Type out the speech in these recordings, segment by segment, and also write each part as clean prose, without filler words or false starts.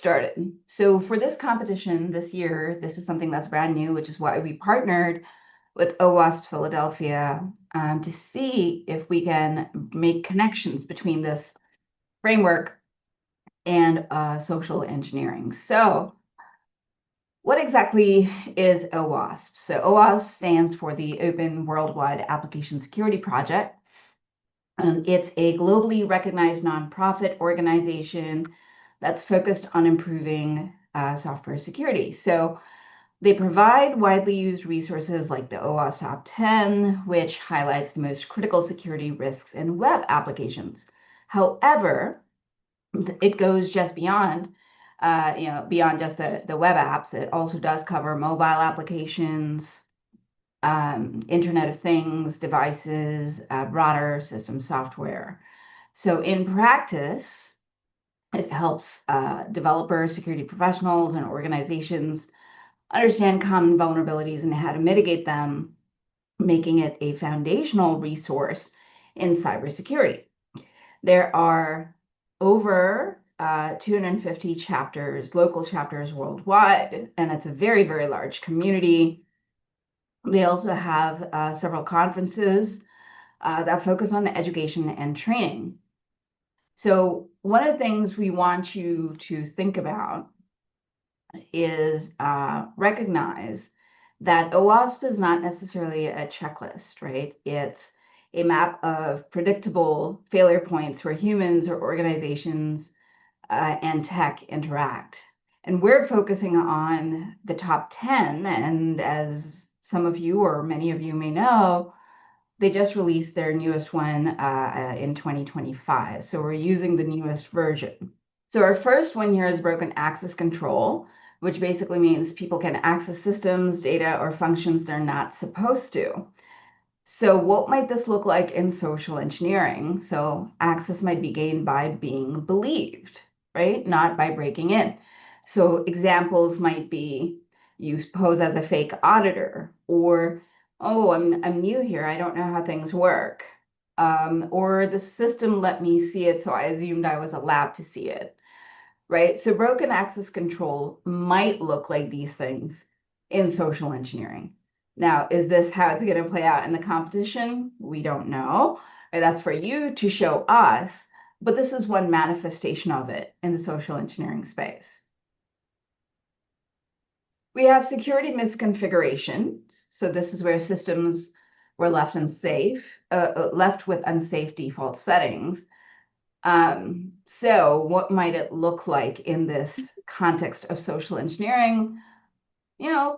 started. So for this competition this year, this is something that's brand new, which is why we partnered with OWASP Philadelphia to see if we can make connections between this framework and social engineering. So what exactly is OWASP? So OWASP stands for the Open Worldwide Application Security Project. It's a globally recognized nonprofit organization that's focused on improving software security. So they provide widely used resources like the OWASP Top 10, which highlights the most critical security risks in web applications. However, it goes just beyond, beyond just the web apps. It also does cover mobile applications, Internet of Things, devices, broader system software. So in practice, it helps developers, security professionals, and organizations understand common vulnerabilities and how to mitigate them, making it a foundational resource in cybersecurity. There are over 250 chapters, local chapters worldwide, and it's a very, very large community. They also have several conferences that focus on education and training. So one of the things we want you to think about is recognize that OWASP is not necessarily a checklist, right? It's a map of predictable failure points where humans or organizations and tech interact. And we're focusing on the top 10. And as some of you or many of you may know, they just released their newest one in 2025. So we're using the newest version. So our first one here is broken access control, which basically means people can access systems, data, or functions they're not supposed to. So what might this look like in social engineering? So access might be gained by being believed, right? Not by breaking in. So examples might be you pose as a fake auditor, or, oh, I'm new here, I don't know how things work. Or the system let me see it, so I assumed I was allowed to see it, right? So broken access control might look like these things in social engineering. Now, is this how it's going to play out in the competition? We don't know. Right? That's for you to show us, but this is one manifestation of it in the social engineering space. We have security misconfiguration. So this is where systems were left left with unsafe default settings. So what might it look like in this context of social engineering?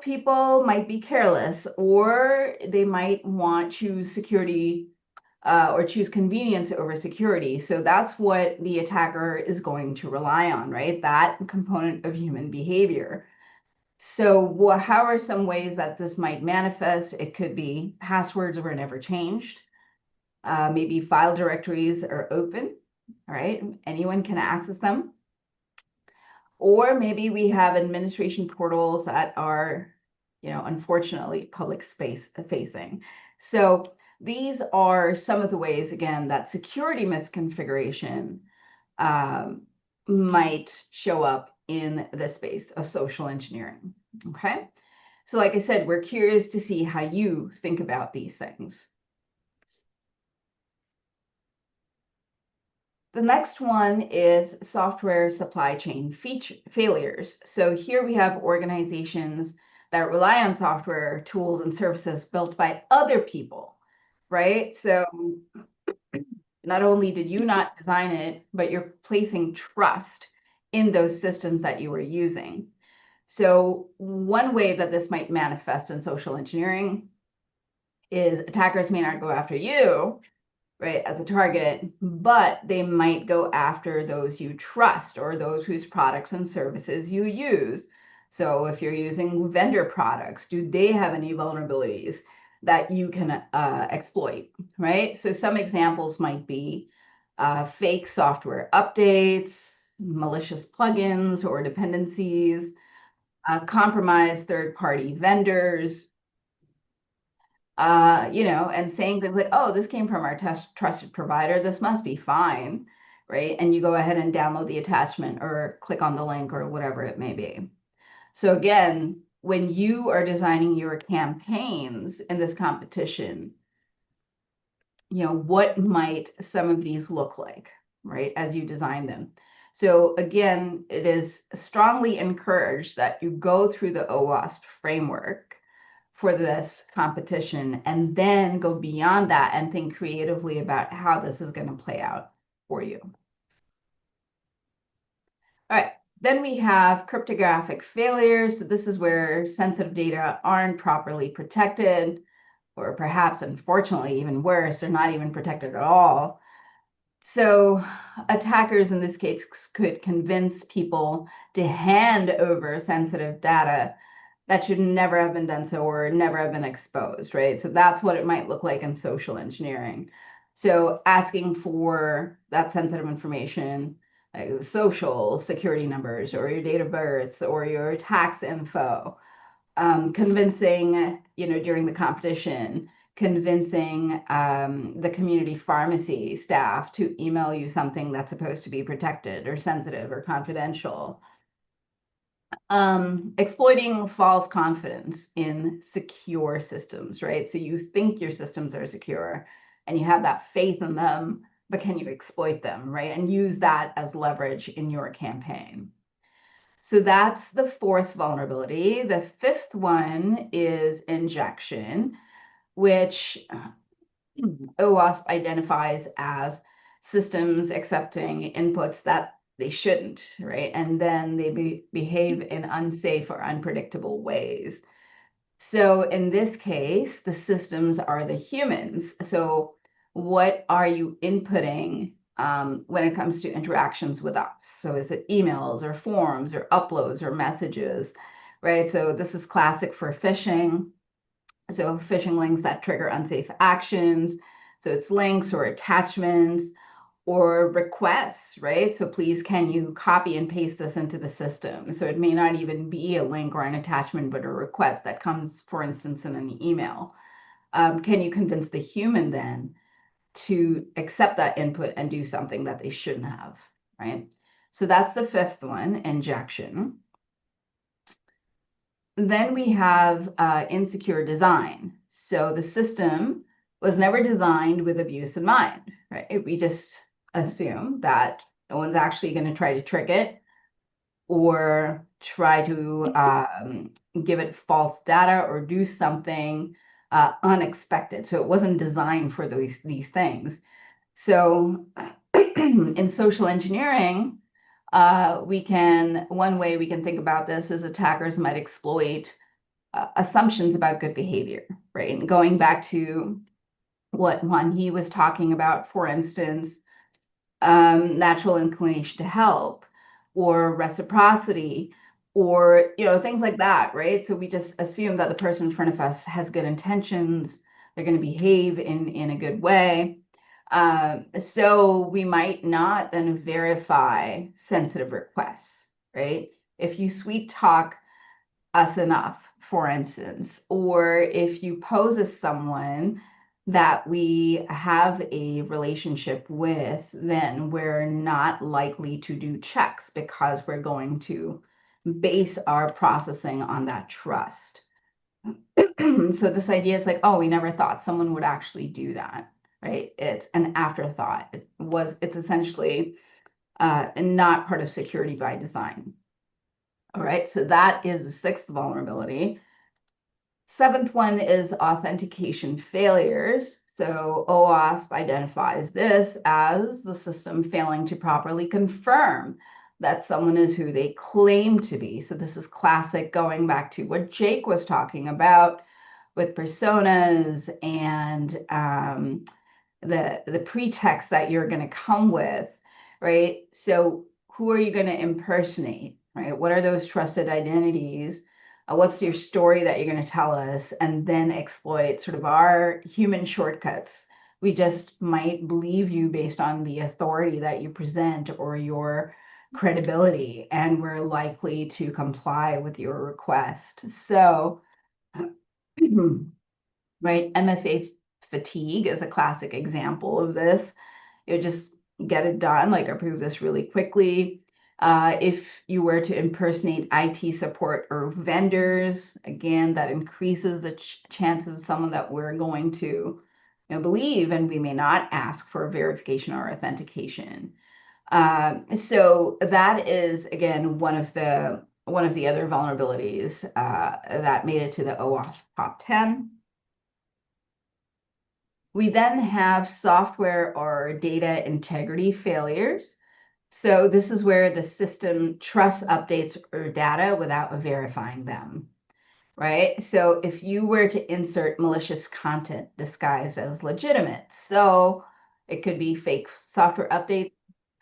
People might be careless, or they might want to choose security or choose convenience over security. So that's what the attacker is going to rely on, right? That component of human behavior. So how are some ways that this might manifest? It could be passwords were never changed. Maybe file directories are open, all right? Anyone can access them. Or maybe we have administration portals that are, unfortunately public space facing. So these are some of the ways, again, that security misconfiguration might show up in the space of social engineering, okay? So like I said, we're curious to see how you think about these things. The next one is software supply chain failures. So here we have organizations that rely on software tools and services built by other people, right? So not only did you not design it, but you're placing trust in those systems that you were using. So one way that this might manifest in social engineering is attackers may not go after you, right, as a target, but they might go after those you trust or those whose products and services you use. So if you're using vendor products, do they have any vulnerabilities that you can exploit, right? So some examples might be fake software updates, malicious plugins or dependencies, compromised third-party vendors, and saying things like, oh, this came from our trusted provider, this must be fine, right? And you go ahead and download the attachment or click on the link or whatever it may be. So again, when you are designing your campaigns in this competition, what might some of these look like, right, as you design them? So again, it is strongly encouraged that you go through the OWASP framework for this competition and then go beyond that and think creatively about how this is going to play out for you. All right, then we have cryptographic failures. So this is where sensitive data aren't properly protected, or perhaps, unfortunately, even worse, they're not even protected at all. So attackers in this case could convince people to hand over sensitive data that should never have been done so or never have been exposed, right? So that's what it might look like in social engineering. So asking for that sensitive information, like social security numbers or your date of birth or your tax info, convincing, during the competition, convincing the community pharmacy staff to email you something that's supposed to be protected or sensitive or confidential. Exploiting false confidence in secure systems, right? So you think your systems are secure and you have that faith in them, but can you exploit them, right? And use that as leverage in your campaign. So that's the fourth vulnerability. The fifth one is injection, which OWASP identifies as systems accepting inputs that they shouldn't, right? And then they behave in unsafe or unpredictable ways. So in this case, the systems are the humans. So what are you inputting when it comes to interactions with us? So is it emails or forms or uploads or messages, right? So this is classic for phishing. So phishing links that trigger unsafe actions. So it's links or attachments or requests, right? So please, can you copy and paste this into the system? So it may not even be a link or an attachment, but a request that comes, for instance, in an email. Can you convince the human then to accept that input and do something that they shouldn't have, right? So that's the fifth one, injection. Then we have insecure design. So the system was never designed with abuse in mind, right? We just assume that no one's actually going to try to trick it or try to give it false data or do something unexpected. So it wasn't designed for these things. So in social engineering, one way we can think about this is attackers might exploit assumptions about good behavior, right? And going back to what Juan he was talking about, for instance, natural inclination to help or reciprocity or things like that, right? So we just assume that the person in front of us has good intentions, they're going to behave in a good way. So we might not then verify sensitive requests, right? If you sweet talk us enough, for instance, or if you pose as someone that we have a relationship with, then we're not likely to do checks because we're going to base our processing on that trust. So this idea is like, oh, we never thought someone would actually do that, right? It's an afterthought. It's essentially not part of security by design. All right, so that is the sixth vulnerability. Seventh one is authentication failures. So OWASP identifies this as the system failing to properly confirm that someone is who they claim to be. So this is classic, going back to what Jake was talking about with personas and the pretext that you're going to come with, right? So who are you going to impersonate, right? What are those trusted identities? What's your story that you're going to tell us? And then exploit sort of our human shortcuts. We just might believe you based on the authority that you present or your credibility, and we're likely to comply with your request. So, right, MFA fatigue is a classic example of this. Just get it done, like approve this really quickly. If you were to impersonate IT support or vendors, again, that increases the chances of someone that we're going to believe, and we may not ask for verification or authentication. So that is, again, one of the other vulnerabilities that made it to the OWASP top 10. We then have software or data integrity failures. So this is where the system trusts updates or data without verifying them, right? So if you were to insert malicious content disguised as legitimate, so it could be fake software updates,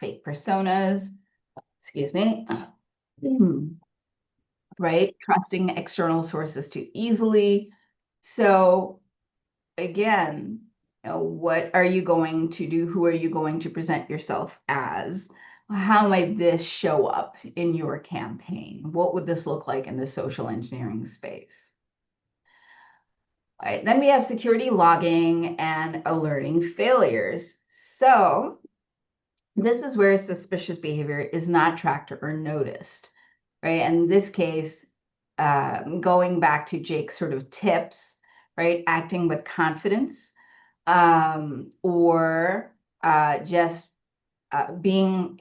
fake personas, excuse me, right? Trusting external sources too easily. So again, what are you going to do? Who are you going to present yourself as? How might this show up in your campaign? What would this look like in the social engineering space? All right, then we have security logging and alerting failures. So this is where suspicious behavior is not tracked or noticed, right? And in this case, going back to Jake's sort of tips, right? Acting with confidence, or just being,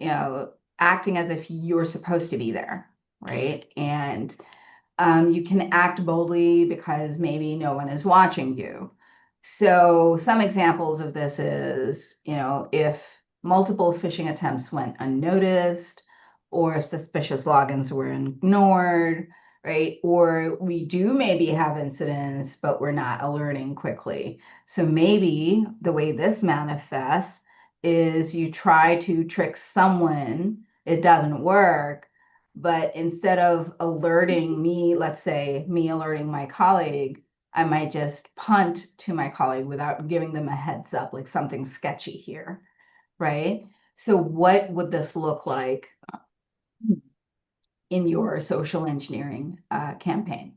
acting as if you're supposed to be there, right? And you can act boldly because maybe no one is watching you. So some examples of this is, if multiple phishing attempts went unnoticed, or if suspicious logins were ignored, right? Or we do maybe have incidents, but we're not alerting quickly. So maybe the way this manifests is you try to trick someone, it doesn't work, but instead of alerting me, let's say me alerting my colleague, I might just punt to my colleague without giving them a heads up, like something sketchy here, right? So what would this look like in your social engineering campaign?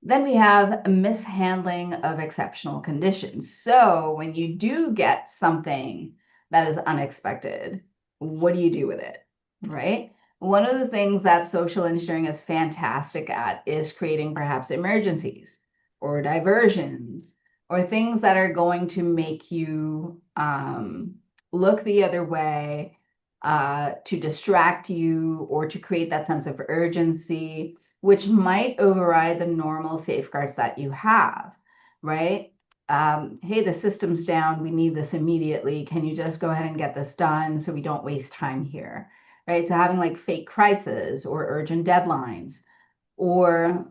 Then we have mishandling of exceptional conditions. So when you do get something that is unexpected, what do you do with it, right? One of the things that social engineering is fantastic at is creating perhaps emergencies or diversions or things that are going to make you look the other way, to distract you or to create that sense of urgency, which might override the normal safeguards that you have, right? Hey, the system's down. We need this immediately. Can you just go ahead and get this done so we don't waste time here, right? So having like fake crises or urgent deadlines, or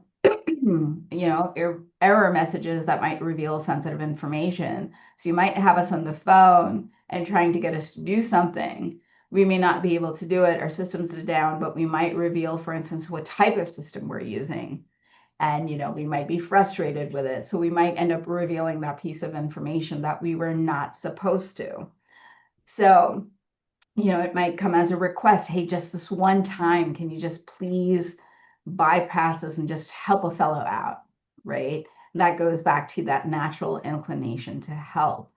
error messages that might reveal sensitive information. So you might have us on the phone and trying to get us to do something. We may not be able to do it. Our systems are down, but we might reveal, for instance, what type of system we're using. And, we might be frustrated with it. So we might end up revealing that piece of information that we were not supposed to. So, it might come as a request. Hey, just this one time, can you just please bypass this and just help a fellow out, right? And that goes back to that natural inclination to help.